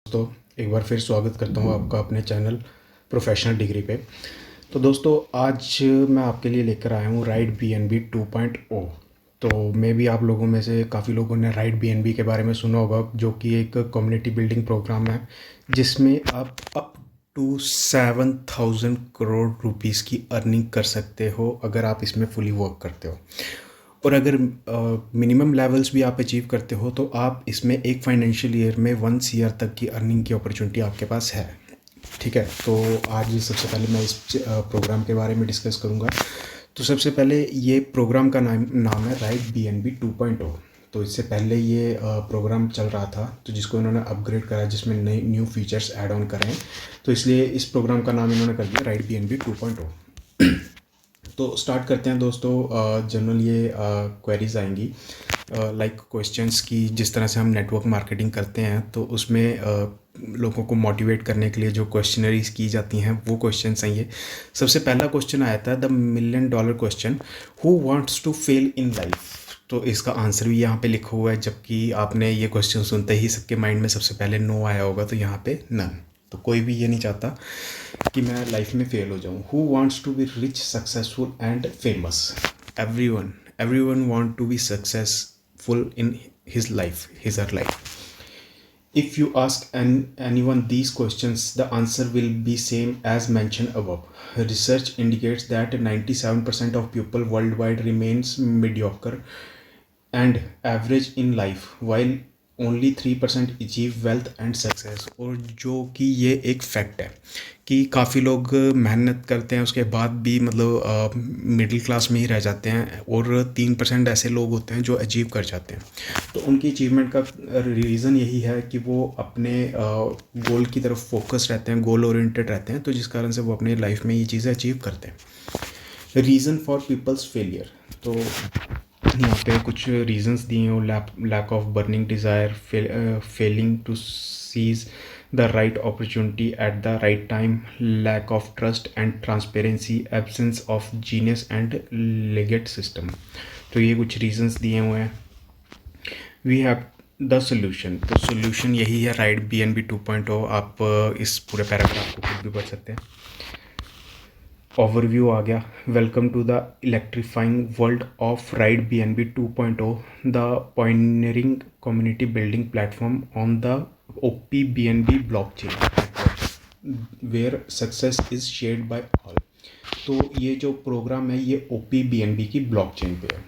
दोस्तों, एक बार फिर स्वागत करता हूँ आपका अपने चैनल प्रोफेशनल डिग्री पे। तो दोस्तों, आज मैं आपके लिए लेकर आया हूँ राइड BNB 2.0। तो मैं भी आप लोगों में से काफ़ी लोगों ने राइड BNB के बारे में सुना होगा, जो कि एक कम्युनिटी बिल्डिंग प्रोग्राम है जिसमें आप अप टू 7,000 करोड़ रुपीस की अर्निंग कर सकते हो अगर आप इसमें फुली वर्क करते हो। और अगर मिनिमम लेवल्स भी आप अचीव करते हो तो आप इसमें एक फाइनेंशियल ईयर में 1 CR तक की अर्निंग की अपॉर्चुनिटी आपके पास है। ठीक है, तो आज सबसे पहले मैं इस प्रोग्राम के बारे में डिस्कस करूँगा। तो सबसे पहले ये प्रोग्राम का नाम है राइड BNB 2.0। तो इससे पहले ये प्रोग्राम चल रहा था, तो जिसको इन्होंने अपग्रेड करा, जिसमें नए न्यू फीचर्स ऐड ऑन करें, तो इसलिए इस प्रोग्राम का नाम इन्होंने कर दिया राइड BNB 2.0। तो स्टार्ट करते हैं दोस्तों। जनरल ये क्वेरीज आएंगी लाइक क्वेश्चंस की, जिस तरह से हम नेटवर्क मार्केटिंग करते हैं तो उसमें लोगों को मोटिवेट करने के लिए जो क्वेश्चनरीज की जाती हैं वो क्वेश्चंस हैं ये। सबसे पहला क्वेश्चन आया था $1 million question, who wants to fail in life. तो इसका आंसर भी यहाँ पे लिखा हुआ है, जबकि आपने ये क्वेश्चन सुनते ही सबके माइंड में सबसे पहले नो आया होगा, तो यहाँ पे नन। तो कोई भी ये नहीं चाहता कि मैं लाइफ में फेल हो जाऊँ। Who wants to be rich, successful and famous. Everyone want to be successful in his life, his her life. If you ask anyone these questions, the answer will be same as mentioned above. Research indicates that 97% of people worldwide remains mediocre and average in life, while only 3% achieve wealth and success. और जो कि ये एक fact है कि काफ़ी लोग मेहनत करते हैं, उसके बाद भी मतलब मिडिल क्लास में ही रह जाते हैं, और 3% ऐसे लोग होते हैं जो अचीव कर जाते हैं। तो उनकी अचीवमेंट का रीज़न यही है कि वो अपने गोल की तरफ फोकस रहते हैं, गोल ओरिएंटेड रहते हैं, तो जिस कारण से वो अपने लाइफ में ये चीज़ें अचीव करते हैं। रीज़न फॉर पीपल्स फेलियर, तो यहाँ पे कुछ रीजंस दिए हैं। Lack of burning desire, failing to seize the right opportunity at the right time, lack of trust and transparency, absence of genius and legate system. तो ये कुछ रीजंस दिए हुए हैं। वी हैव द सोल्यूशन, तो solution यही है ride BNB 2.0। आप इस पूरे पैराग्राफ को खुद भी पढ़ सकते हैं। ओवरव्यू आ गया। Welcome to the electrifying world of ride BNB 2.0, the pioneering community building platform on the OP-BNB blockchain where success is shared by all। तो ये जो प्रोग्राम है ये OP-BNB की ब्लॉकचेन पे है।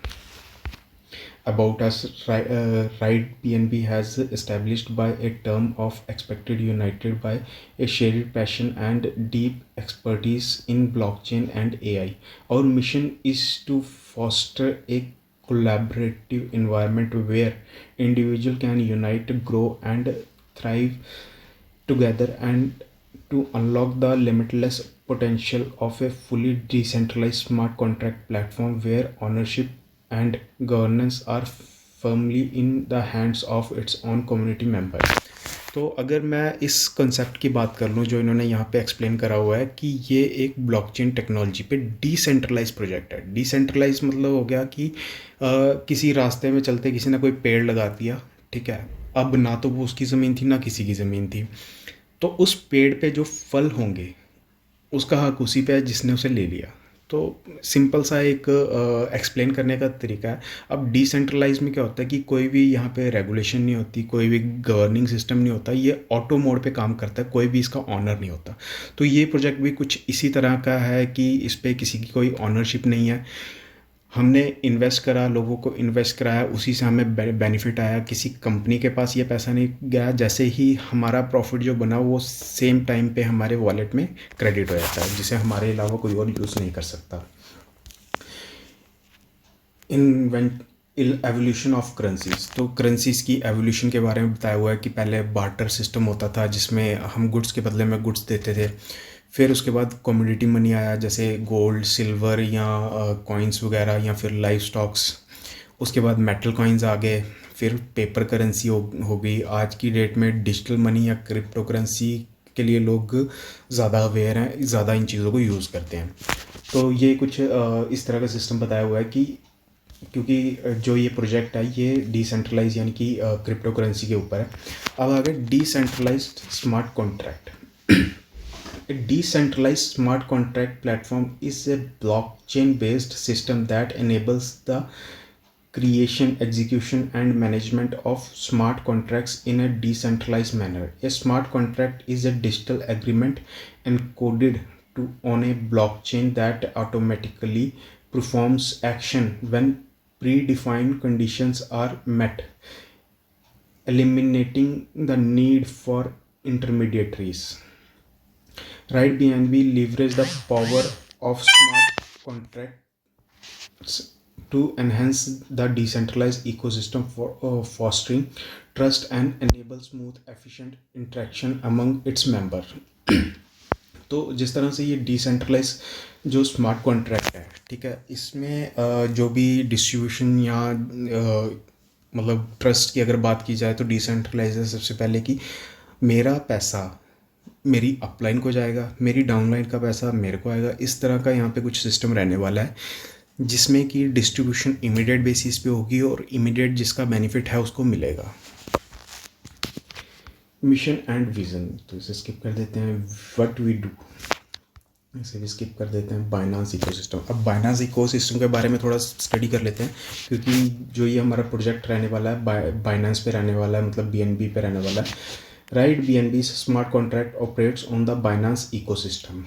About us, Ride BNB has established by a term of expected united by a shared passion and deep expertise in blockchain and AI. Our mission is to foster a collaborative environment where individuals can unite, grow, and thrive together, and to unlock the limitless potential of a fully decentralized smart contract platform where ownership and governance are firmly in the hands of its own community member। तो अगर मैं इस concept की बात कर लूँ जो इन्होंने यहाँ पे एक्सप्लेन करा हुआ है कि ये एक ब्लॉकचेन टेक्नोलॉजी पे डिसेंट्रलाइज प्रोजेक्ट है। डिसेंट्रलाइज मतलब हो गया कि किसी रास्ते में चलते किसी ने कोई पेड़ लगा दिया, ठीक है, अब ना तो वो उसकी ज़मीन थी ना किसी की ज़मीन थी, तो उस पेड़ पे जो फल होंगे उसका हक उसी पे है जिसने उसे ले लिया। तो सिंपल सा एक एक्सप्लेन करने का तरीका है। अब डिसेंट्रलाइज में क्या होता है कि कोई भी यहाँ पे रेगुलेशन नहीं होती, कोई भी गवर्निंग सिस्टम नहीं होता, ये ऑटो मोड पे काम करता है, कोई भी इसका ऑनर नहीं होता। तो ये प्रोजेक्ट भी कुछ इसी तरह का है कि इस पर किसी की कोई ऑनरशिप नहीं है। हमने इन्वेस्ट करा, लोगों को इन्वेस्ट कराया, उसी से हमें बेनिफिट आया, किसी कंपनी के पास ये पैसा नहीं गया। जैसे ही हमारा प्रॉफिट जो बना वो सेम टाइम पे हमारे वॉलेट में क्रेडिट हो जाता है, जिसे हमारे अलावा कोई और यूज़ नहीं कर सकता। एवोल्यूशन ऑफ करेंसीज, तो करेंसीज की एवोल्यूशन के बारे में बताया हुआ है कि पहले बार्टर सिस्टम होता था जिसमें हम गुड्स के बदले में गुड्स देते थे। फिर उसके बाद कमोडिटी मनी आया, जैसे गोल्ड, सिल्वर या कॉइन्स वगैरह, या फिर लाइफ स्टॉक्स। उसके बाद मेटल कॉइन्स आ गए, फिर पेपर करेंसी हो गई। आज की डेट में डिजिटल मनी या क्रिप्टो करेंसी के लिए लोग ज़्यादा अवेयर हैं, ज़्यादा इन चीज़ों को यूज़ करते हैं। तो ये कुछ इस तरह का सिस्टम बताया हुआ है कि क्योंकि जो ये प्रोजेक्ट है ये डिसेंट्रलाइज यानी कि क्रिप्टो करेंसी के ऊपर है। अब आगे decentralised smart contract. A decentralized smart contract platform is a blockchain based system that enables the creation, execution, and management of smart contracts in a decentralized manner. A smart contract is a digital agreement encoded on a blockchain that automatically performs action when predefined conditions are met, eliminating the need for intermediaries. Right BNB leverage the power of smart contracts to enhance the decentralized ecosystem for fostering trust and enable smooth, efficient interaction among its member. तो जिस तरह से ये decentralise जो smart contract है, ठीक है, इसमें जो भी डिस्ट्रीब्यूशन या मतलब ट्रस्ट की अगर बात की जाए तो डिसेंट्रलाइज है सबसे पहले कि मेरा पैसा मेरी अपलाइन को जाएगा, मेरी डाउनलाइन का पैसा मेरे को आएगा। इस तरह का यहाँ पे कुछ सिस्टम रहने वाला है जिसमें कि डिस्ट्रीब्यूशन इमीडिएट बेसिस पे होगी और इमीडिएट जिसका बेनिफिट है उसको मिलेगा। मिशन एंड विजन, तो इसे स्किप कर देते हैं। व्हाट वी डू, इसे भी स्किप कर देते हैं। बाइनांस इकोसिस्टम, अब बाइनांस इकोसिस्टम के बारे में थोड़ा स्टडी कर लेते हैं क्योंकि जो ये हमारा प्रोजेक्ट रहने वाला है बाइनांस पे रहने वाला है, मतलब BNB पे रहने वाला है। Right BNB smart contract operates on the Binance ecosystem,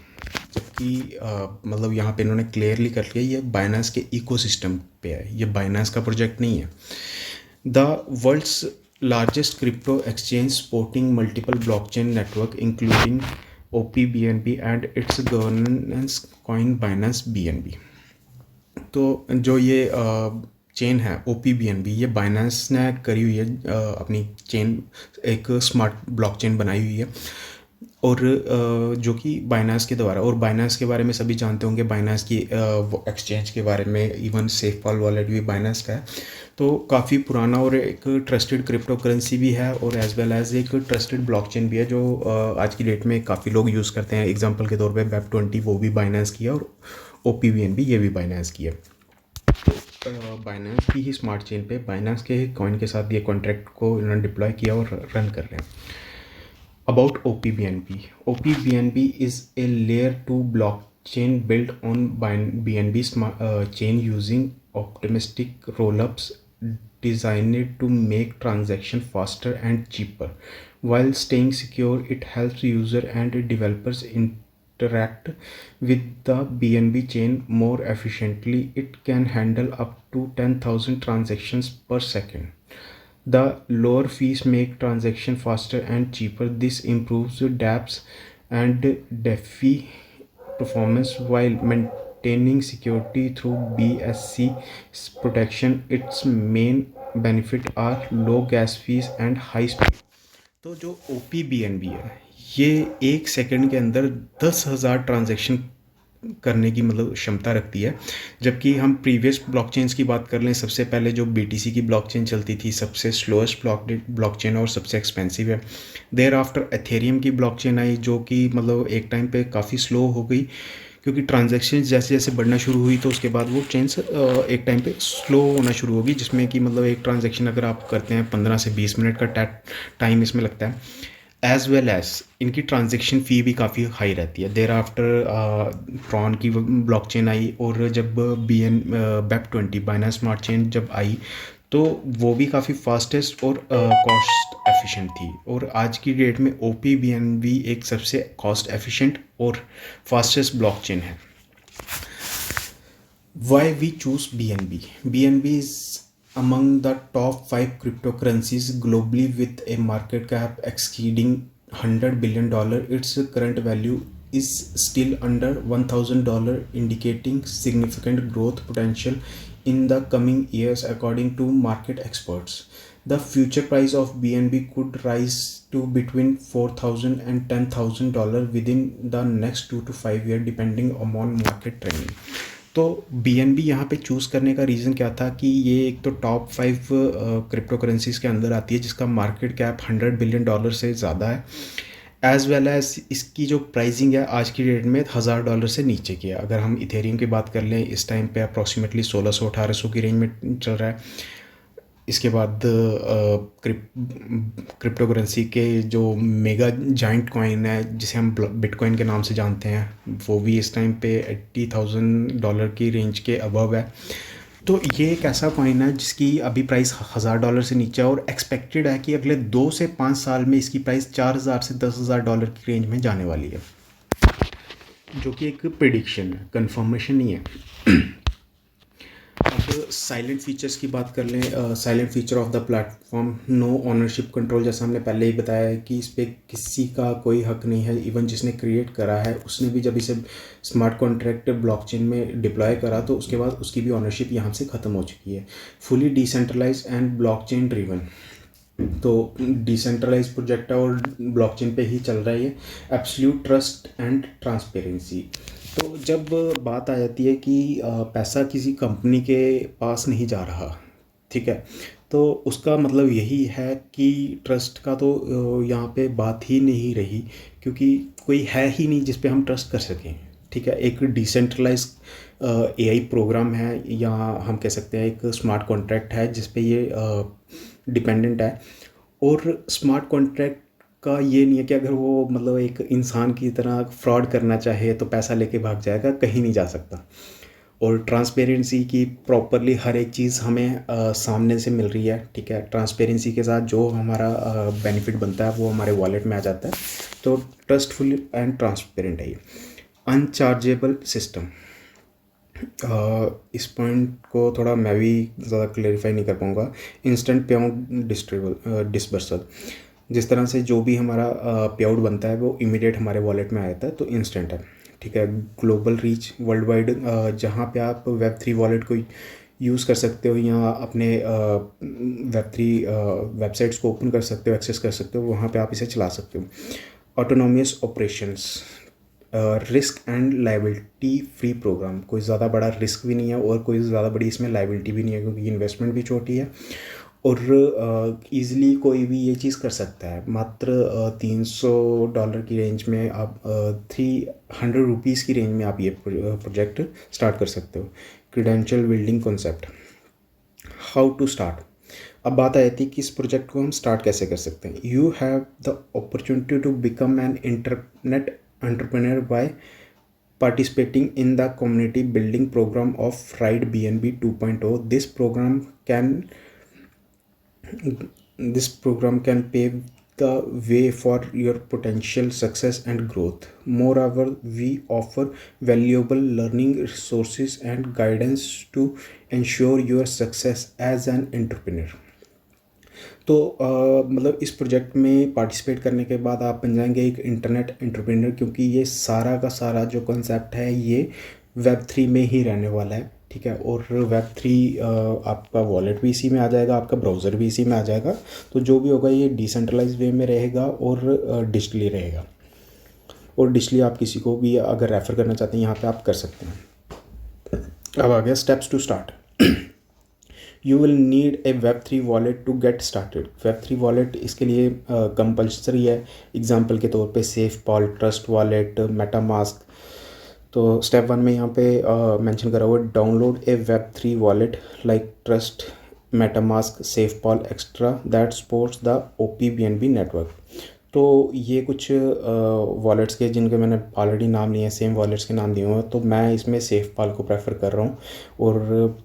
जबकि मतलब यहाँ पे इन्होंने क्लियरली कर लिया ये बाइनांस के इकोसिस्टम पे है, ये बाइनांस का प्रोजेक्ट नहीं है। The world's largest crypto exchange supporting multiple blockchain network including OPBNB and its governance coin Binance BNB। तो जो ये चेन है OPBNB, ये बाइनांस ने करी हुई है अपनी चेन, एक स्मार्ट ब्लॉकचेन बनाई हुई है और जो कि बाइनांस के द्वारा, और बाइनांस के बारे में सभी जानते होंगे, बाइनांस की एक्सचेंज के बारे में, इवन सेफपाल वॉलेट भी बाइनांस का है। तो काफ़ी पुराना और एक ट्रस्टेड क्रिप्टो करेंसी भी है और एज वेल एज एक ट्रस्टेड ब्लॉकचेन भी है जो आज की डेट में काफ़ी लोग यूज़ करते हैं। एग्जांपल के तौर पे Web20 वो भी बाइनांस की है और OPBNB ये भी बाइनांस की है। बाइनांस की ही स्मार्ट चेन पे बाइनांस के कॉइन के साथ ये कॉन्ट्रैक्ट को इन्होंने डिप्लॉय किया और रन कर रहे हैं। About OPBNB, OPBNB is a layer 2 blockchain built on BNB chain using optimistic rollups designed to make transaction faster and cheaper while staying secure. It helps user and developers interact with the BNB chain more efficiently. It can handle up to 10,000 transactions per second. The lower fees make transaction faster and cheaper. This improves dApps and DeFi performance while maintaining security through BSC protection. Its main benefit are low gas fees and high speed. तो जो OPBNB है ये 1 second के अंदर 10,000 transaction करने की मतलब क्षमता रखती है। जबकि हम प्रीवियस ब्लॉकचेन्स की बात कर लें, सबसे पहले जो BTC की ब्लॉकचेन चलती थी सबसे स्लोएस्ट ब्लॉकचेन और सबसे एक्सपेंसिव है। देयर आफ्टर एथेरियम की ब्लॉकचेन आई जो कि मतलब एक टाइम पे काफ़ी स्लो हो गई क्योंकि ट्रांजैक्शन जैसे जैसे बढ़ना शुरू हुई तो उसके बाद वो चेन्स एक टाइम पे स्लो होना शुरू होगी, जिसमें कि मतलब एक ट्रांजैक्शन अगर आप करते हैं 15 से 20 मिनट का टाइम इसमें लगता है। एज वेल एज इनकी ट्रांजैक्शन फ़ी भी काफ़ी हाई रहती है। देर आफ्टर ट्रॉन की ब्लॉकचेन आई और जब Web20 बाइनांस स्मार्ट चेन जब आई तो वो भी काफ़ी फास्टेस्ट और कॉस्ट एफिशिएंट थी, और आज की डेट में OPBNB एक सबसे कॉस्ट एफिशिएंट और फास्टेस्ट ब्लॉकचेन है। Why we choose BNB? BNB is among the top 5 cryptocurrencies globally with a market cap exceeding $100 billion. Its current value is still under $1,000, indicating significant growth potential in the coming years according to market experts. The future price of BNB could rise to between $4,000 and $10,000 within the next 2 to 5 years depending upon market trend. तो BNB यहाँ पे choose करने का reason क्या था कि ये एक तो टॉप 5 क्रिप्टो करेंसीज़ के अंदर आती है जिसका मार्केट कैप $100 बिलियन से ज़्यादा है। एज़ वेल एज़ इसकी जो प्राइसिंग है आज की डेट में $1000 से नीचे की है। अगर हम इथेरियम की बात कर लें, इस टाइम पे अप्रॉक्सीमेटली 1600-1800 की रेंज में चल रहा है। इसके बाद क्रिप्टो करेंसी के जो मेगा जाइंट कॉइन है जिसे हम बिटकॉइन के नाम से जानते हैं, वो भी इस टाइम पे $80,000 की रेंज के अबव है। तो ये एक ऐसा कॉइन है जिसकी अभी प्राइस $1000 से नीचे है और एक्सपेक्टेड है कि अगले 2 से 5 साल में इसकी प्राइस $4000 से $10,000 की रेंज में जाने वाली है, जो कि एक प्रिडिक्शन है, कंफर्मेशन नहीं है। अब साइलेंट फीचर्स की बात कर लें। Silent feature of the platform, no ownership control, जैसा हमने पहले ही बताया है कि इस पर किसी का कोई हक नहीं है। इवन जिसने क्रिएट करा है उसने भी जब इसे स्मार्ट कॉन्ट्रैक्ट ब्लॉकचेन में डिप्लॉय करा तो उसके बाद उसकी भी ओनरशिप यहाँ से ख़त्म हो चुकी है। Fully decentralise and blockchain driven, तो डिसेंट्रलाइज प्रोजेक्ट है और ब्लॉकचेन पे ही चल रहा है ये। एब्सोल्यूट ट्रस्ट एंड ट्रांसपेरेंसी, तो जब बात आ जाती है कि पैसा किसी कंपनी के पास नहीं जा रहा, ठीक है, तो उसका मतलब यही है कि ट्रस्ट का तो यहाँ पे बात ही नहीं रही, क्योंकि कोई है ही नहीं जिस पे हम ट्रस्ट कर सकें। ठीक है, एक डिसेंट्रलाइज एआई प्रोग्राम है या हम कह सकते हैं एक स्मार्ट कॉन्ट्रैक्ट है जिस पे ये डिपेंडेंट है। और स्मार्ट कॉन्ट्रैक्ट का ये नहीं है कि अगर वो मतलब एक इंसान की तरह फ्रॉड करना चाहे तो पैसा लेके भाग जाएगा, कहीं नहीं जा सकता। और ट्रांसपेरेंसी की प्रॉपरली हर एक चीज़ हमें सामने से मिल रही है। ठीक है, ट्रांसपेरेंसी के साथ जो हमारा बेनिफिट बनता है वो हमारे वॉलेट में आ जाता है। तो ट्रस्टफुल एंड ट्रांसपेरेंट है ये। अनचार्जेबल सिस्टम, इस पॉइंट को थोड़ा मैं भी ज़्यादा क्लेरिफाई नहीं कर पाऊँगा। इंस्टेंट पे आउट डिस्बर्सल, जिस तरह से जो भी हमारा पे आउट बनता है वो इमीडिएट हमारे वॉलेट में आ जाता है, तो इंस्टेंट है। ठीक है, ग्लोबल रीच, वर्ल्ड वाइड, जहाँ पे आप Web3 वॉलेट को यूज़ कर सकते हो या अपने Web3 वेबसाइट्स को ओपन कर सकते हो, एक्सेस कर सकते हो, वहाँ पे आप इसे चला सकते हो। Autonomous operations, risk and liability free program, कोई ज़्यादा बड़ा रिस्क भी नहीं है और कोई ज़्यादा बड़ी इसमें लाइबिलिटी भी नहीं है, क्योंकि इन्वेस्टमेंट भी छोटी है और ईज़िली कोई भी ये चीज़ कर सकता है। मात्र $300 की रेंज में आप ₹300 की रेंज में आप ये प्रोजेक्ट स्टार्ट कर सकते हो। Credential building concept, how to start. अब बात आई थी कि इस प्रोजेक्ट को हम स्टार्ट कैसे कर सकते हैं। You have the opportunity to become an internet entrepreneur by participating in the community building program of Ride BNB 2.0. This program can pave the way for your potential success and growth. Moreover, we offer valuable learning resources and guidance to ensure your success as an entrepreneur. तो मतलब इस project में participate करने के बाद आप बन जाएंगे एक इंटरनेट एंटरप्रेन्योर, क्योंकि ये सारा का सारा जो कॉन्सेप्ट है ये Web3 में ही रहने वाला है। ठीक है, और Web3 आपका वॉलेट भी इसी में आ जाएगा, आपका ब्राउज़र भी इसी में आ जाएगा। तो जो भी होगा ये डिसेंट्रलाइज वे में रहेगा और डिजिटली रहेगा। और डिजिटली आप किसी को भी अगर रेफ़र करना चाहते हैं यहाँ पे आप कर सकते हैं। अब आ गया steps to start. You will need a Web3 wallet to get started. Web3 wallet इसके लिए कंपल्सरी है। एग्जांपल के तौर पे SafePal, ट्रस्ट वॉलेट, मेटामास्क। तो स्टेप 1 में यहाँ पे मेंशन करा हुआ है, download a Web3 wallet like trust, MetaMask, SafePal extra that supports the OP-BNB network. तो ये कुछ वॉलेट्स के जिनके मैंने ऑलरेडी नाम लिए हैं, सेम वॉलेट्स के नाम दिए हुए हैं, तो मैं इसमें SafePal को प्रेफर कर रहा हूँ और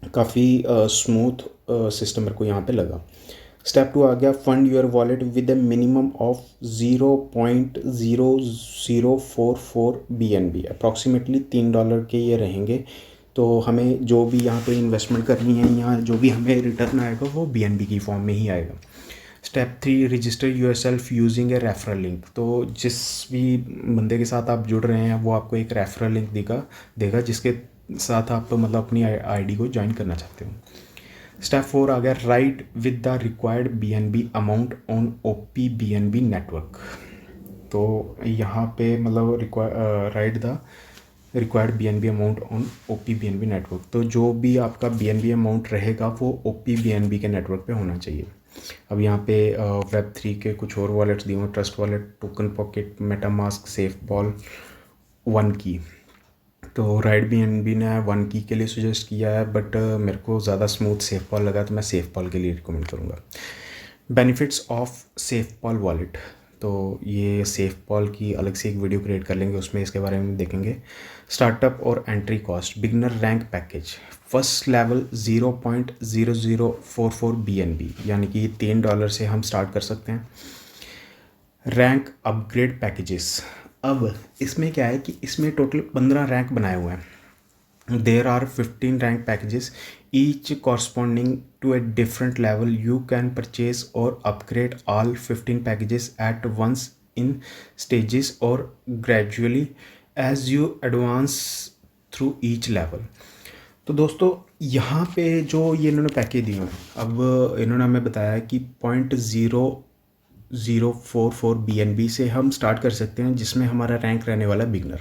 काफ़ी स्मूथ सिस्टम मेरे को यहाँ पे लगा। स्टेप 2 आ गया, fund your wallet with A minimum of 0.0044 BNB, approximately $3 के ये रहेंगे। तो हमें जो भी यहाँ पे इन्वेस्टमेंट करनी है या जो भी हमें रिटर्न आएगा वो BNB की फॉर्म में ही आएगा। Step 3, register yourself using a referral link. तो जिस भी बंदे के साथ आप जुड़ रहे हैं वो आपको एक रेफरल लिंक देगा जिसके साथ आप मतलब अपनी आईडी को ज्वाइन करना चाहते हो। स्टेप 4 आ गया, ride with the required BNB amount on OP-BNB network. तो यहाँ पे मतलब ride the required BNB amount on OP-BNB network. तो जो भी आपका BNB अमाउंट रहेगा वो OP-BNB के नेटवर्क पे होना चाहिए। अब यहाँ पे Web3 के कुछ और वॉलेट्स दिए हुए, trust wallet, token pocket, MetaMask, SafePal, OneKey. तो राइड BNB ने वन की के लिए सुजेस्ट किया है, बट मेरे को ज़्यादा स्मूथ सेफबॉल लगा तो मैं सेफबॉल के लिए रिकमेंड करूँगा। बेनिफिट्स ऑफ सेफबॉल वॉलेट, तो ये सेफबॉल की अलग से एक वीडियो क्रिएट कर लेंगे, उसमें इसके बारे में देखेंगे। स्टार्टअप और entry cost, beginner rank package, first level 0.0044 BNB, यानी कि $3 से हम स्टार्ट कर सकते हैं। रैंक अपग्रेड पैकेजेस, अब इसमें क्या है कि इसमें टोटल 15 रैंक बनाए हुए हैं। There are 15 rank packages, each corresponding to a different level. You can purchase or upgrade all 15 packages at once in stages or gradually as you advance through each level. तो दोस्तों यहाँ पे जो ये इन्होंने पैकेज दिए हैं, अब इन्होंने हमें बताया कि 0.0044 BNB से हम स्टार्ट कर सकते हैं, जिसमें हमारा रैंक रहने वाला बिगनर।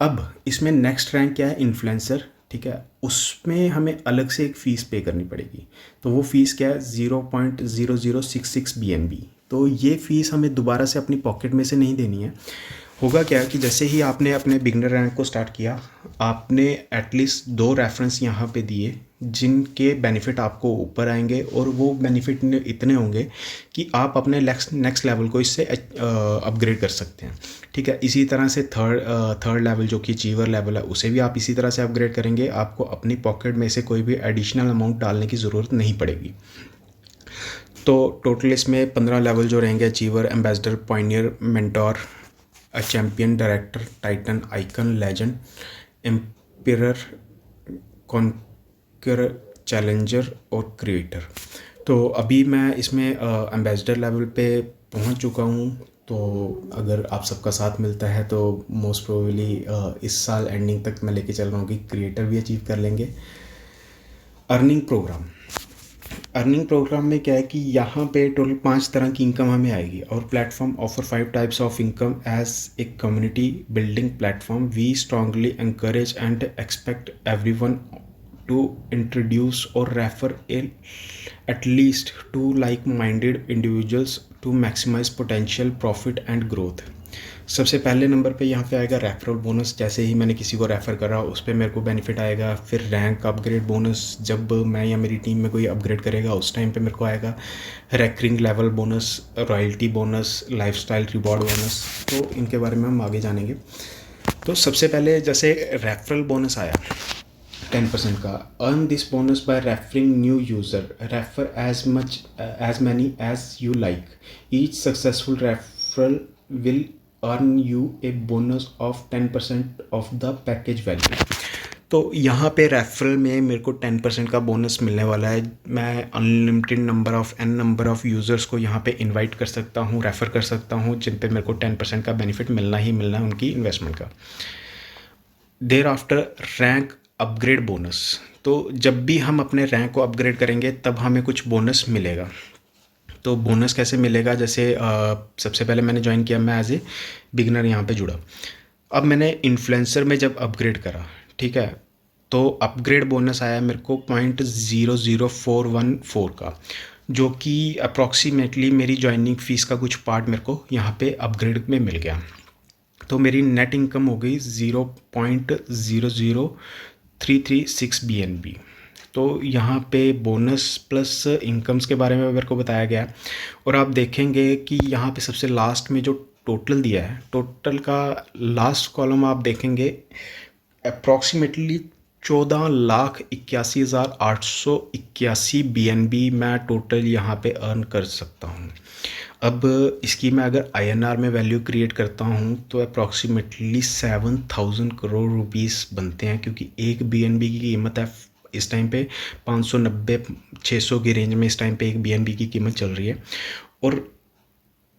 अब इसमें नेक्स्ट रैंक क्या है, इन्फ्लुएंसर, ठीक है, उसमें हमें अलग से एक फ़ीस पे करनी पड़ेगी। तो वो फ़ीस क्या है, 0.0066 BNB। तो ये फ़ीस हमें दोबारा से अपनी पॉकेट में से नहीं देनी है। होगा क्या कि जैसे ही आपने अपने बिगनर रैंक को स्टार्ट किया, आपने एटलीस्ट 2 रेफरेंस यहाँ पे दिए जिनके बेनिफिट आपको ऊपर आएंगे, और वो बेनिफिट इतने होंगे कि आप अपने नेक्स्ट लेवल को इससे अपग्रेड कर सकते हैं, ठीक है। इसी तरह से थर्ड लेवल जो कि अचीवर लेवल है, उसे भी आप इसी तरह से अपग्रेड करेंगे। आपको अपनी पॉकेट में से कोई भी एडिशनल अमाउंट डालने की ज़रूरत नहीं पड़ेगी। तो टोटल इसमें 15 लेवल जो रहेंगे, achiever, ambassador, Pioneer, mentor, champion, director, Titan, icon, legend, ampere, conquer, challenger और क्रिएटर। तो अभी मैं इसमें एम्बेसडर लेवल पे पहुंच चुका हूं। तो अगर आप सबका साथ मिलता है तो मोस्ट प्रोबेबली इस साल एंडिंग तक मैं लेके चल रहा हूँ कि क्रिएटर भी अचीव कर लेंगे। अर्निंग प्रोग्राम में क्या है कि यहाँ पे टोटल 5 तरह की इनकम हमें आएगी, और platform offer 5 types of income as a community building platform. We strongly encourage and expect everyone to introduce or refer at least 2 like-minded individuals to maximize potential profit and growth. सबसे पहले number पे यहाँ पे आएगा referral bonus. जैसे ही मैंने किसी को रेफ़र करा उस पर मेरे को बेनिफिट आएगा। फिर रैंक अपग्रेड बोनस, जब मैं या मेरी टीम में कोई अपग्रेड करेगा उस टाइम पे मेरे को आएगा। Recurring level bonus, royalty bonus, lifestyle reward bonus. तो इनके बारे में हम आगे जानेंगे। तो सबसे पहले जैसे रेफरल बोनस आया 10% का, earn this bonus bye referring new user, refer as many as you like. Each successful referral will earn you a bonus of 10% of the package value. तो यहाँ पे रेफरल में मेरे को 10% का बोनस मिलने वाला है। मैं अनलिमिटेड नंबर ऑफ़ यूज़र्स को यहाँ पे इनवाइट कर सकता हूँ, रेफ़र कर सकता हूँ, जिन पे मेरे को 10% का बेनिफिट मिलना ही मिलना है उनकी इन्वेस्टमेंट का। Thereafter rank upgrade bonus, तो जब भी हम अपने रैंक को अपग्रेड करेंगे तब हमें कुछ बोनस मिलेगा। तो बोनस कैसे मिलेगा, जैसे सबसे पहले मैंने ज्वाइन किया, मैं एज ए बिगनर यहाँ पे जुड़ा। अब मैंने इन्फ्लुएंसर में जब अपग्रेड करा, ठीक है, तो अपग्रेड बोनस आया मेरे को 0.00414 का, जो कि अप्रॉक्सीमेटली मेरी ज्वाइनिंग फ़ीस का कुछ पार्ट मेरे को यहाँ पे अपग्रेड में मिल गया। तो मेरी नेट इनकम हो गई 0.00336 BNB। तो यहाँ पे बोनस प्लस इनकम्स के बारे में मेरे को बताया गया। और आप देखेंगे कि यहाँ पे सबसे लास्ट में जो टोटल दिया है, टोटल का लास्ट कॉलम आप देखेंगे अप्रॉक्सीमेटली 14,81,881 BNB मैं टोटल यहाँ पे अर्न कर सकता हूँ। अब इसकी मैं अगर INR में वैल्यू क्रिएट करता हूँ तो अप्रॉक्सीमेटली 7,000 करोड़ रुपीस बनते हैं, क्योंकि एक BNB की कीमत है इस टाइम पे 590-600 की रेंज में इस टाइम पे एक BNB की कीमत चल रही है। और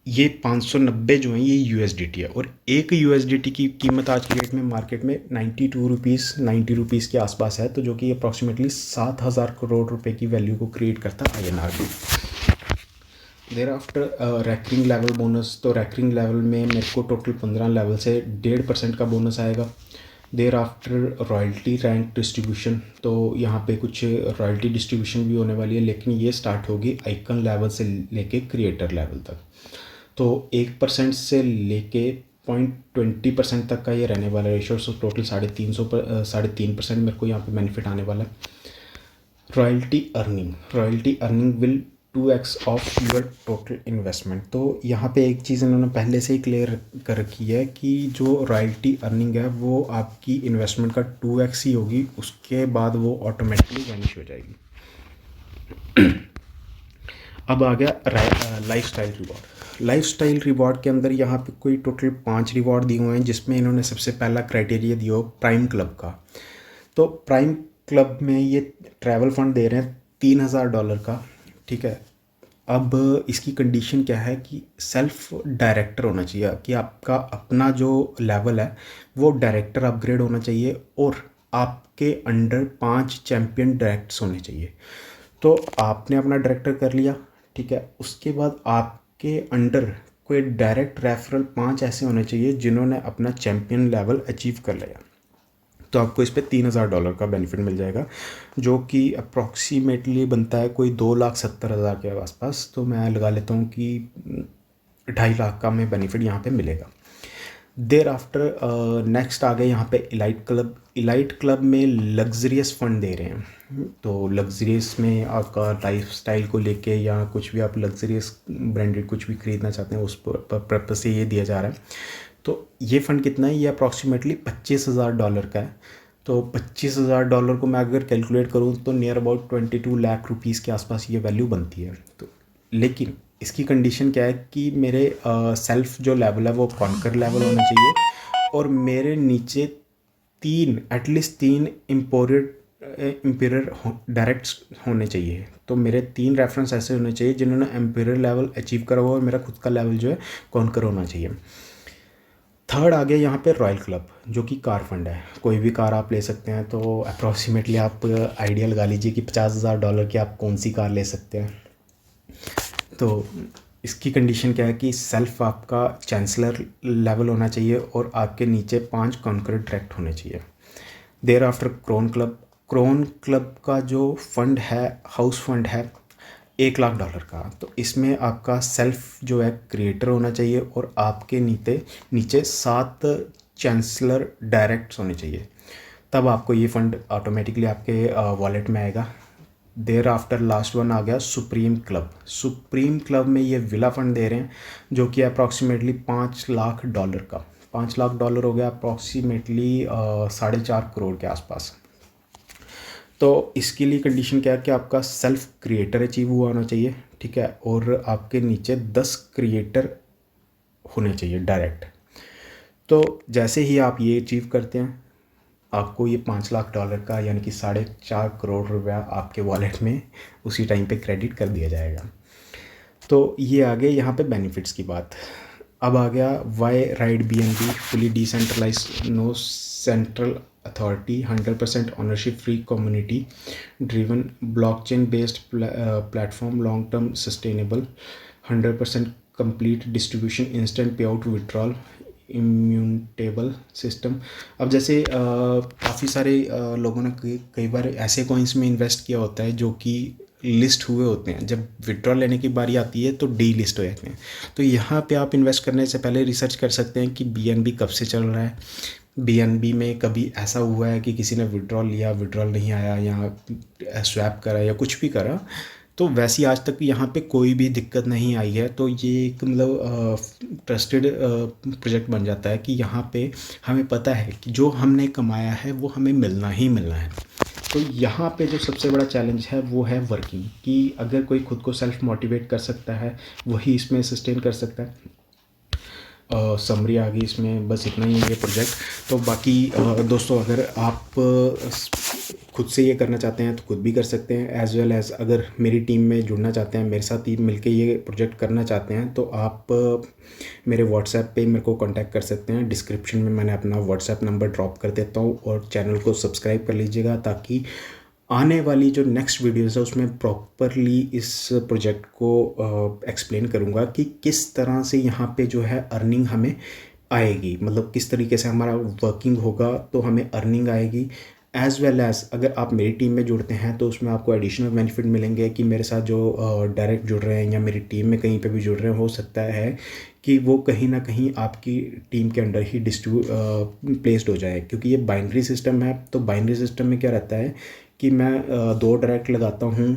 ये 590 जो है ये USDT है, और एक USDT की कीमत आज की डेट में मार्केट में 90 रुपीज़ के आसपास है, तो जो कि अप्रॉक्सीमेटली 7,000 करोड़ रुपए की वैल्यू को क्रिएट करता है INR में। There after recurring level bonus, तो रैकरिंग लेवल में मेरे को टोटल 15 लेवल से 1.5% का बोनस आएगा। There after royalty rank distribution, तो यहाँ पे कुछ रॉयल्टी डिस्ट्रीब्यूशन भी होने वाली है, लेकिन ये स्टार्ट होगी आइकन लेवल से लेके क्रिएटर लेवल तक। तो 1% से लेके 0.20% तक का ये रहने वाला रेशो। सो टोटल 3.5% मेरे को यहाँ पे बेनिफिट आने वाला है। Royalty earning will 2x of your total investment. तो यहाँ पे एक चीज़ इन्होंने पहले से ही क्लियर कर रखी है कि जो रॉयल्टी अर्निंग है वो आपकी इन्वेस्टमेंट का 2x ही होगी, उसके बाद वो ऑटोमेटिकली वैनिश हो जाएगी। अब आ गया लाइफस्टाइल रिवॉर्ड के अंदर यहाँ पे कोई टोटल 5 रिवॉर्ड दिए हुए हैं, जिसमें इन्होंने सबसे पहला क्राइटेरिया दिया हो प्राइम क्लब का। तो प्राइम क्लब में ये ट्रैवल फंड दे रहे हैं $3000 का, ठीक है। अब इसकी कंडीशन क्या है कि सेल्फ डायरेक्टर होना चाहिए, कि आपका अपना जो लेवल है वो डायरेक्टर अपग्रेड होना चाहिए और आपके अंडर 5 चैम्पियन डायरेक्ट्स होने चाहिए। तो आपने अपना डायरेक्टर कर लिया, ठीक है। उसके बाद आपके अंडर कोई डायरेक्ट रेफरल 5 ऐसे होने चाहिए जिन्होंने अपना चैम्पियन लेवल अचीव कर लिया। तो आपको इस पर $3000 का बेनिफिट मिल जाएगा, जो कि अप्रॉक्सीमेटली बनता है कोई 2,70,000 के आसपास। तो मैं लगा लेता हूँ कि 2.5 लाख का हमें बेनिफिट यहाँ पे मिलेगा। देर आफ्टर नेक्स्ट आ गए यहाँ पे इलाइट क्लब में लग्जरियस फंड दे रहे हैं। तो लग्जरियस में आपका लाइफस्टाइल को लेके या कुछ भी आप लग्जरियस ब्रांडेड कुछ भी खरीदना चाहते हैं, उस पर्पज से ये दिया जा रहा है। तो ये फ़ंड कितना है, ये अप्रॉक्सीमेटली $25,000 का है। तो $25,000 को मैं अगर कैलकुलेट करूँ तो नियर अबाउट 22 लाख रुपीज़ के आसपास ये वैल्यू बनती है। तो लेकिन इसकी कंडीशन क्या है कि मेरे सेल्फ जो लेवल है वो कॉन्कर लेवल होना चाहिए और मेरे नीचे एटलीस्ट तीन इम्पीरियर डायरेक्ट्स होने चाहिए। तो मेरे 3 रेफरेंस ऐसे होने चाहिए जिन्होंने इम्पीरियर लेवल अचीव करा हुआ और मेरा खुद का लेवल जो है कॉन्कर होना चाहिए। थर्ड आ गया यहाँ पे रॉयल क्लब, जो कि कार फंड है। कोई भी कार आप ले सकते हैं। तो अप्रॉक्सीमेटली आप आइडिया लगा लीजिए कि $50,000 की आप कौन सी कार ले सकते हैं। तो इसकी कंडीशन क्या है कि सेल्फ आपका चांसलर लेवल होना चाहिए और आपके नीचे 5 कॉन्करेंट डायरेक्ट होने चाहिए। देर आफ्टर क्रोन क्लब का जो फंड है, हाउस फंड है $1,00,000 का। तो इसमें आपका सेल्फ जो है क्रिएटर होना चाहिए और आपके नीचे 7 चांसलर डायरेक्ट्स होने चाहिए, तब आपको ये फंड ऑटोमेटिकली आपके वॉलेट में आएगा। देर आफ्टर लास्ट वन आ गया सुप्रीम क्लब में ये विला फंड दे रहे हैं, जो कि अप्रॉक्सीमेटली $5,00,000 का। $5,00,000 हो गया अप्रॉक्सीमेटली 4.5 करोड़ के आसपास। तो इसके लिए कंडीशन क्या है कि आपका सेल्फ क्रिएटर अचीव हुआ होना चाहिए, ठीक है, और आपके नीचे 10 क्रिएटर होने चाहिए डायरेक्ट। तो जैसे ही आप ये अचीव करते हैं, आपको ये $5,00,000 का यानी कि 4.5 करोड़ रुपया आपके वॉलेट में उसी टाइम पे क्रेडिट कर दिया जाएगा। तो ये आ गए यहाँ पे बेनिफिट्स की बात। अब आ गया why ride BNB fully decentralise, no central authority, 100% ownership, free community driven, blockchain based platform, long term sustainable, 100% complete distribution, instant pay out withdrawal, immutable system. अब जैसे काफ़ी सारे लोगों ने कई बार ऐसे कॉइन्स में इन्वेस्ट किया होता है जो कि लिस्ट हुए होते हैं, जब विड्रॉल लेने की बारी आती है तो डी लिस्ट हो जाते हैं। तो यहाँ पे आप इन्वेस्ट करने से पहले रिसर्च कर सकते हैं कि BNB कब से चल रहा है, BNB में कभी ऐसा हुआ है कि किसी ने विड्रॉल लिया, विड्रॉल नहीं आया, या स्वैप करा या कुछ भी करा। तो वैसी आज तक यहाँ पे कोई भी दिक्कत नहीं आई है। तो ये एक मतलब ट्रस्टेड प्रोजेक्ट बन जाता है कि यहाँ पे हमें पता है कि जो हमने कमाया है वो हमें मिलना ही मिलना है। तो यहाँ पे जो सबसे बड़ा चैलेंज है वो है वर्किंग, कि अगर कोई खुद को सेल्फ मोटिवेट कर सकता है वही इसमें सस्टेन कर सकता है। समरी आ गई इसमें, बस इतना ही है ये प्रोजेक्ट। तो बाकी दोस्तों, अगर आप खुद से ये करना चाहते हैं तो खुद भी कर सकते हैं, एज वेल एज़ अगर मेरी टीम में जुड़ना चाहते हैं, मेरे साथ ही मिलके ये प्रोजेक्ट करना चाहते हैं, तो आप मेरे व्हाट्सएप पे मेरे को कांटेक्ट कर सकते हैं। डिस्क्रिप्शन में मैंने अपना व्हाट्सएप नंबर ड्रॉप कर देता हूँ, और चैनल को सब्सक्राइब कर लीजिएगा ताकि आने वाली जो नेक्स्ट वीडियोस है उसमें प्रॉपरली इस प्रोजेक्ट को एक्सप्लेन करूँगा कि किस तरह से यहाँ पे जो है अर्निंग हमें आएगी, मतलब किस तरीके से हमारा वर्किंग होगा तो हमें अर्निंग आएगी। एज़ वेल एज़ अगर आप मेरी टीम में जुड़ते हैं तो उसमें आपको एडिशनल बेनिफिट मिलेंगे कि मेरे साथ जो डायरेक्ट जुड़ रहे हैं या मेरी टीम में कहीं पे भी जुड़ रहे हैं, हो सकता है कि वो कहीं ना कहीं आपकी टीम के अंडर ही डिस्ट्रीब्यूट प्लेस्ड हो जाए, क्योंकि ये बाइनरी सिस्टम है। तो बाइनरी सिस्टम में क्या रहता है कि मैं दो डायरेक्ट लगाता हूँ,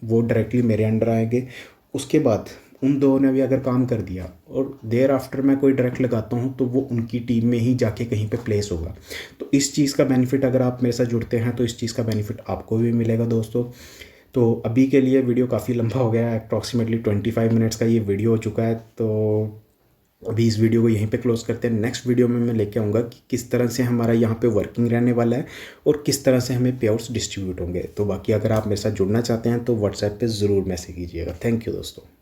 वो डायरेक्टली मेरे अंडर आएंगे। उसके बाद उन दो ने भी अगर काम कर दिया और देर आफ्टर मैं कोई डायरेक्ट लगाता हूँ तो वो उनकी टीम में ही जाके कहीं पे प्लेस होगा। तो इस चीज़ का बेनिफिट अगर आप मेरे साथ जुड़ते हैं तो इस चीज़ का बेनिफिट आपको भी मिलेगा दोस्तों। तो अभी के लिए वीडियो काफ़ी लंबा हो गया है, अप्रॉक्सीमेटली 25 मिनट्स का ये वीडियो हो चुका है। तो अभी इस वीडियो को यहीं पे क्लोज करते हैं। नेक्स्ट वीडियो में मैं लेके आऊँगा कि किस तरह से हमारा यहाँ पे वर्किंग रहने वाला है और किस तरह से हमें पे आउट्स डिस्ट्रीब्यूट होंगे। तो बाकी अगर आप मेरे साथ जुड़ना चाहते हैं तो व्हाट्सएप पे ज़रूर मैसेज कीजिएगा। थैंक यू दोस्तों।